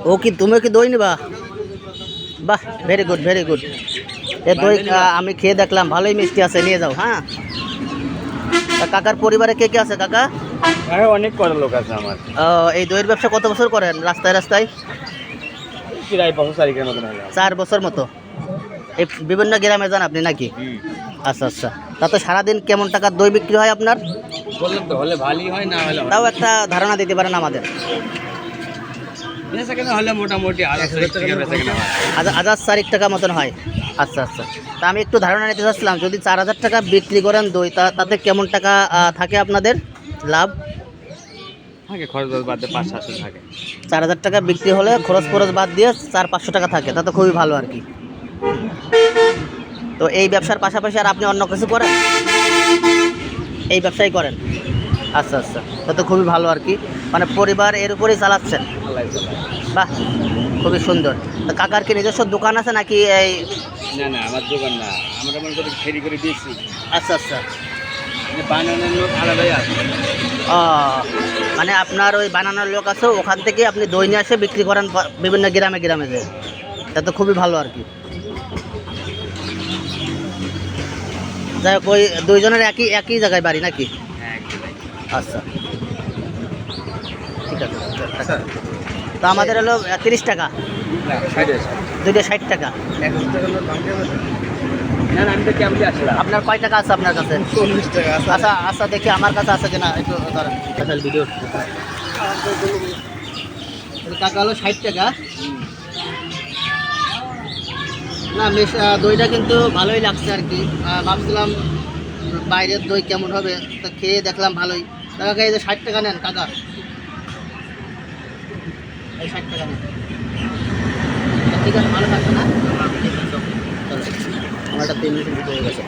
ও কি তুমিও কি দই নিবা? বাহ, ভেরি গুড ভেরি গুড। এ দই আমি খেয়ে দেখলাম, ভালোই মিষ্টি আছে, নিয়ে যাও। হ্যাঁ, তা কাকার পরিবারে কে কে আছে কাকা? হ্যাঁ, অনেক কটা লোক আছে আমার। এই দইয়ের ব্যবসা কত বছর করেন রাস্তায় রাস্তায়? প্রায় 5 তারিখের মতন হলো। 4 বছর মতো। এই বিভিন্ন গ্রামে যান আপনি নাকি? আচ্ছা আচ্ছা। তাতে সারাদিন কেমন টাকার দই বিক্রি হয় আপনার? বললাম তো, হলে ভালোই হয়, না হলে তাও একটা ধারণা দিতে পারেন আমাদের। বেচা কেনা হলে মোটামুটি 1000 টাকা বেচা কেনা হয়। 1004 টাকা মতন হয়। আচ্ছা আচ্ছা। তা আমি একটু ধারণা নিতে চাচ্ছিলাম, যদি 4000 টাকা বিক্রি করেন দই, তাতে কেমন টাকা থাকে আপনাদের লাভ? থাকে খরচ বাদ দিয়ে 500-700 থাকে। 4000 টাকা বিক্রি হলে খরচ বাদ দিয়ে 400-500 টাকা থাকে, তাতে খুবই ভালো আর কি। তো এই ব্যবসার পাশাপাশি আর আপনি অন্য কিছু করেন? এই ব্যবসাই করেন? আচ্ছা আচ্ছা, তাতে খুবই ভালো আর কি, মানে পরিবার এর উপরেই চালাচ্ছেন। আল্লাহ চালায়। বাহ, খুবই সুন্দর। তো কাকার কি নিজস্ব দোকান আছে নাকি এই? না না, আমার দোকান না, আমরা মনে করি ফেরি করে দিয়েছি। আচ্ছা আচ্ছা। বানানোর লোক আলাদাই আছে। ও, মানে আপনার ওই বানানোর লোক আছে, ওখান থেকে আপনি দই নিয়ে এসে বিক্রি করেন বিভিন্ন গ্রামে গ্রামে যে, তা তো খুবই ভালো আর কি। যাই হোক, ওই দুইজনের একই একই জায়গায় বাড়ি নাকি? হ্যাঁ, আচ্ছা, ঠিক আছে। তো আমাদের হলো 30 টাকা, দুইটা 60 টাকা। না না, আমি তো কেমন আসলাম। আপনার কয় টাকা আছে আপনার কাছে? 40 টাকা আছে। আচ্ছা আচ্ছা, দেখি আমার কাছে আছে কিনা, একটু ধরেন ভিডিও। টাকা হলো 60 টাকা। না বেশ, দইটা কিন্তু ভালোই লাগছে আর কি। ভাবছিলাম বাইরের দই কেমন হবে, তা খেয়ে দেখলাম ভালোই। কাকা এই যে 60 টাকা নেন কাকা, এই 60 টাকা নেন। ঠিক আছে, ভালো থাকবে না? আমারটা 3 মিনিটের ভিতরে হয়ে গেছে।